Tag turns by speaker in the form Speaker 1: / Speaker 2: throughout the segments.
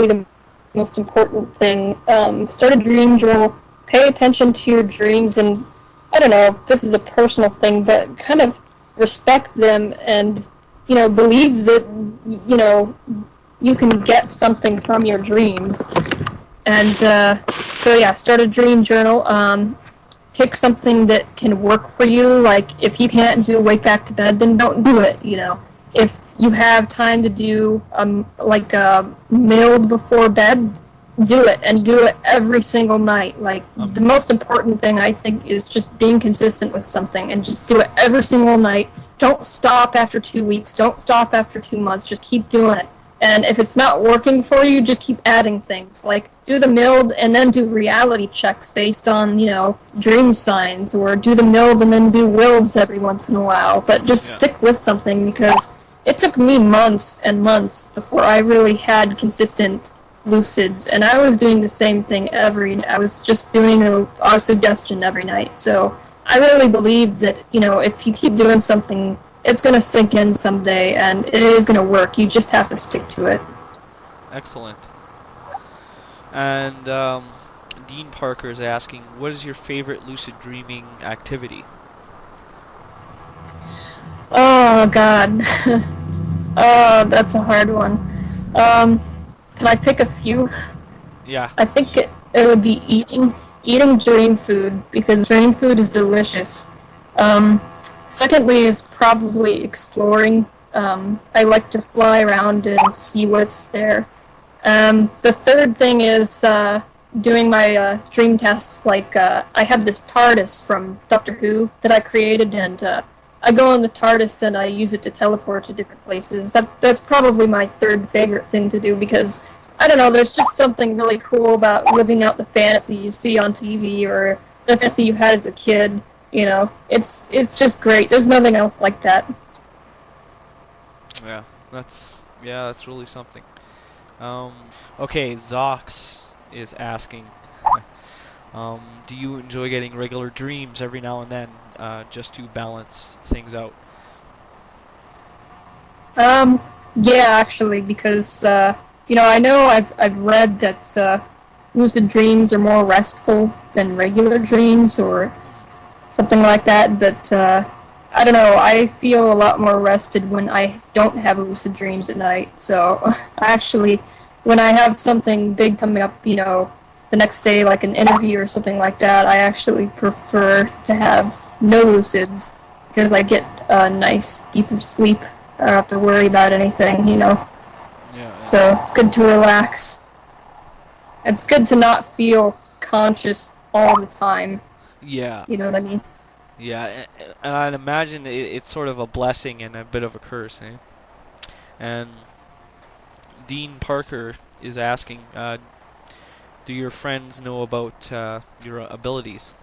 Speaker 1: the most important thing. Start a dream journal. Pay attention to your dreams, and I don't know, this is a personal thing, but kind of respect them and, believe that, you can get something from your dreams. And so yeah, start a dream journal. Pick something that can work for you. Like, if you can't do Wake Back to Bed, then don't do it, If you have time to do, like a milled before bed, do it, and do it every single night. Like, the most important thing, I think, is just being consistent with something, and just do it every single night. Don't stop after 2 weeks. Don't stop after 2 months. Just keep doing it. And if it's not working for you, just keep adding things. Like, do the milled and then do reality checks based on, dream signs, or do the milled and then do wilds every once in a while. But just stick with something, because it took me months and months before I really had consistent lucids, and I was doing the same thing I was just doing a suggestion every night. So I really believe that, if you keep doing something, it's going to sink in someday, and it is going to work. You just have to stick to it.
Speaker 2: Excellent. And Dean Parker is asking, what is your favorite lucid dreaming activity?
Speaker 1: Oh, God. Oh, that's a hard one. Can I pick a few?
Speaker 2: Yeah.
Speaker 1: I think it would be eating dream food, because dream food is delicious. Secondly is probably exploring. I like to fly around and see what's there. The third thing is doing my dream tests. Like, I have this TARDIS from Doctor Who that I created, and I go in the TARDIS and I use it to teleport to different places. That's probably my third favorite thing to do, because, I don't know, there's just something really cool about living out the fantasy you see on TV, or the fantasy you had as a kid. It's just great. There's nothing else like that.
Speaker 2: Yeah, that's really something. Okay, Zox is asking, do you enjoy getting regular dreams every now and then, just to balance things out?
Speaker 1: Yeah, actually, because I know I've read that lucid dreams are more restful than regular dreams, or something like that, but I don't know, I feel a lot more rested when I don't have lucid dreams at night. So actually, when I have something big coming up, the next day, like an interview or something like that, I actually prefer to have no lucids, because I get a nice deep sleep. I don't have to worry about anything,
Speaker 2: Yeah.
Speaker 1: So it's good to relax. It's good to not feel conscious all the time.
Speaker 2: Yeah.
Speaker 1: You know what I mean?
Speaker 2: Yeah, and I'd imagine it's sort of a blessing and a bit of a curse, eh? And Dean Parker is asking, do your friends know about your abilities?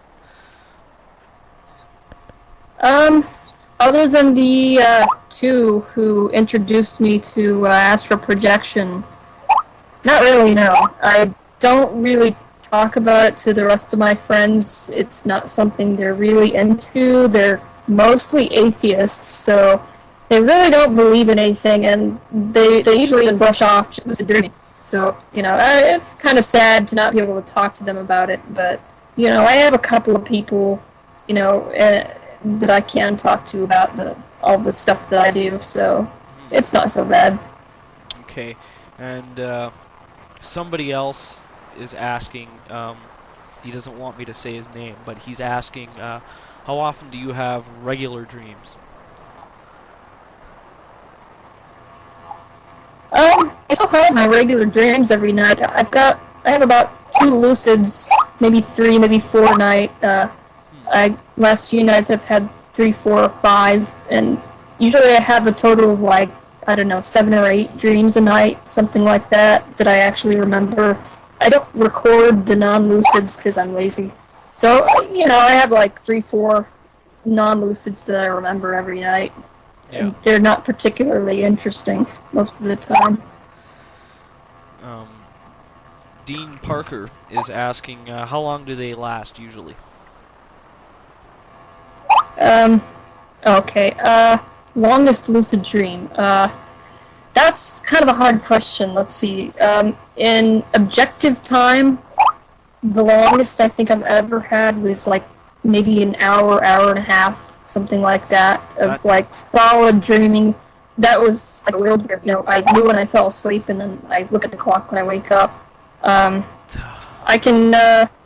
Speaker 1: Other than the two who introduced me to astral projection, not really, no. I don't really talk about it to the rest of my friends. It's not something they're really into. They're mostly atheists, so they really don't believe in anything, and they usually even brush off just lucid dreaming. So, it's kind of sad to not be able to talk to them about it, but, I have a couple of people, that I can talk to about all the stuff that I do, so it's not so bad.
Speaker 2: Okay, and somebody else is asking, he doesn't want me to say his name, but he's asking, how often do you have regular dreams?
Speaker 1: I still have my regular dreams every night. I have about 2 lucids, maybe 3, maybe 4 a night. Last few nights I've had 3, 4, or 5, and usually I have a total of, like, I don't know, 7 or 8 dreams a night, something like that I actually remember. I don't record the non-lucids because I'm lazy. So, I have like 3, 4 non-lucids that I remember every night.
Speaker 2: Yeah.
Speaker 1: And they're not particularly interesting most of the time.
Speaker 2: Dean Parker is asking, how long do they last usually?
Speaker 1: Okay, longest lucid dream. That's kind of a hard question. Let's see. In objective time, the longest I think I've ever had was like maybe an hour, hour and a half, something like that, of like solid dreaming. That was like a real dream. I knew when I fell asleep, and then I look at the clock when I wake up. I can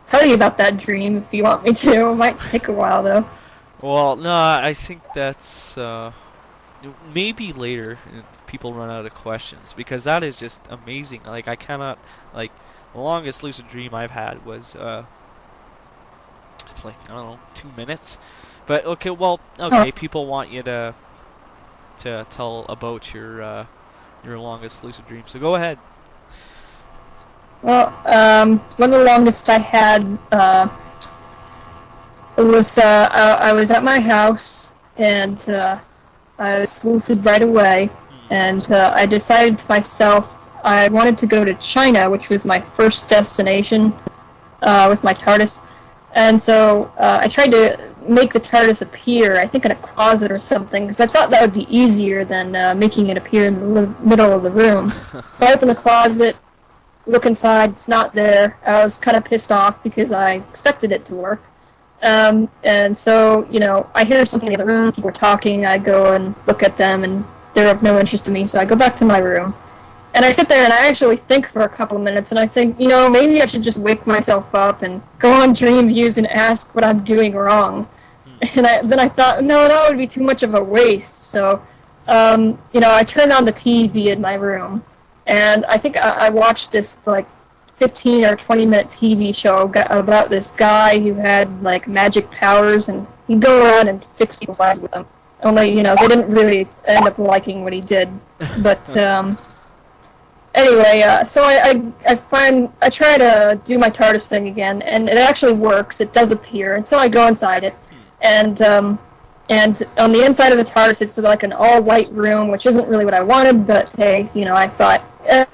Speaker 1: tell you about that dream if you want me to. It might take a while though.
Speaker 2: Well, no, I think that's maybe later if people run out of questions, because that is just amazing. Like, I cannot, like, the longest lucid dream I've had was it's like, I don't know, 2 minutes. But okay, people want you to tell about your longest lucid dream. So go ahead.
Speaker 1: Well, one of the longest I had it was I was at my house, and I was lucid right away, and I decided to myself I wanted to go to China, which was my first destination with my TARDIS. And so I tried to make the TARDIS appear, I think in a closet or something, because I thought that would be easier than making it appear in the middle of the room. So I opened the closet, look inside, it's not there. I was kind of pissed off because I expected it to work. And so, I hear something in the room, people are talking, I go and look at them, and they're of no interest to me, so I go back to my room. And I sit there and I actually think for a couple of minutes, and I think, maybe I should just wake myself up and go on dream views and ask what I'm doing wrong. And then I thought, no, that would be too much of a waste. So, I turned on the TV in my room, and I think I watched this, 15 or 20-minute TV show about this guy who had, magic powers, and he'd go around and fix people's lives with them. Only, they didn't really end up liking what he did. But, anyway, so I try to do my TARDIS thing again, and it actually works. It does appear, and so I go inside it, and on the inside of the TARDIS, it's like an all-white room, which isn't really what I wanted, but hey, I thought,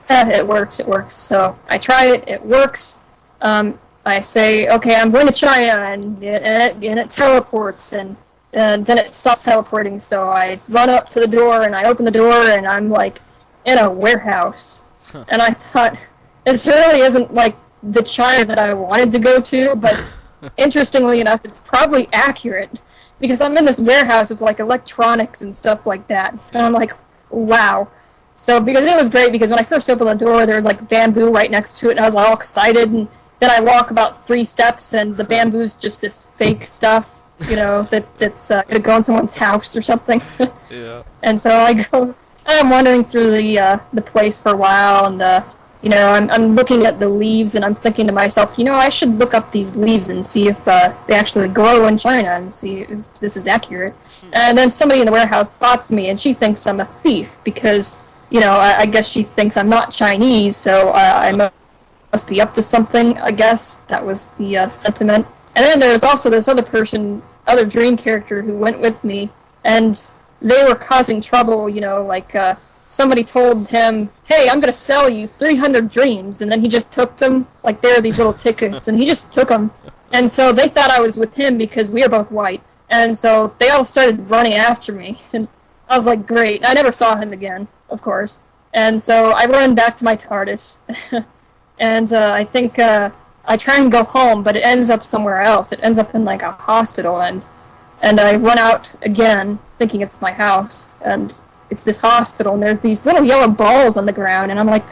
Speaker 1: it works. So I try it. It works. I say, okay, I'm going to China, and it teleports, and then it stops teleporting. So I run up to the door, and I open the door, and I'm like in a warehouse. And I thought, this really isn't like the China that I wanted to go to, but interestingly enough, it's probably accurate, because I'm in this warehouse of electronics and stuff like that. And I'm like, wow. So, because it was great, because when I first opened the door, there was bamboo right next to it, and I was all excited, and then I walk about 3 steps, and the bamboo's just this fake stuff, that's going to go in someone's house or something.
Speaker 2: Yeah.
Speaker 1: And so I'm wandering through the place for a while, and I'm looking at the leaves, and I'm thinking to myself, I should look up these leaves and see if they actually grow in China, and see if this is accurate. And then somebody in the warehouse spots me, and she thinks I'm a thief, because I guess she thinks I'm not Chinese, so I must be up to something, I guess. That was the sentiment. And then there was also this other dream character who went with me, and they were causing trouble, somebody told him, hey, I'm going to sell you 300 dreams, and then he just took them, there are these little tickets, and he just took them. And so they thought I was with him because we are both white, and so they all started running after me, and I was like, great. I never saw him again, of course. And so I run back to my TARDIS, and I think I try and go home, but it ends up somewhere else. It ends up in a hospital, and I run out again, thinking it's my house, and it's this hospital, and there's these little yellow balls on the ground, and I'm like,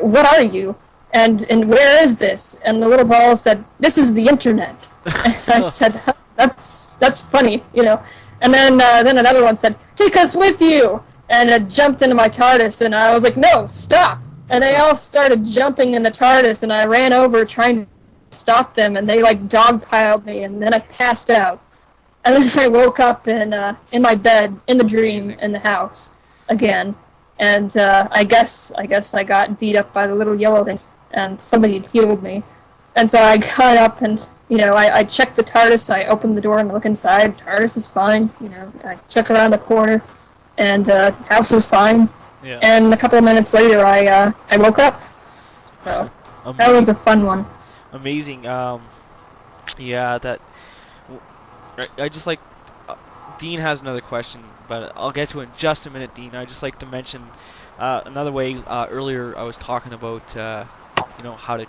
Speaker 1: what are you? And where is this? And the little ball said, this is the internet. And I said, that's funny, And then another one said, take us with you! And it jumped into my TARDIS, and I was like, no, stop! And they all started jumping in the TARDIS, and I ran over trying to stop them, and they dogpiled me, and then I passed out. And then I woke up in my bed, in the dream, in the house, again. And I guess I got beat up by the little yellow things, and somebody had healed me. And so I got up, and I checked the TARDIS. I opened the door and look inside. TARDIS is fine. I check around the corner, and house is fine.
Speaker 2: Yeah.
Speaker 1: And a couple of minutes later, I woke up. So that was a fun one.
Speaker 2: Amazing. Yeah, that. I just Dean has another question, but I'll get to it in just a minute, Dean. I just like to mention, Another way, earlier I was talking about, how to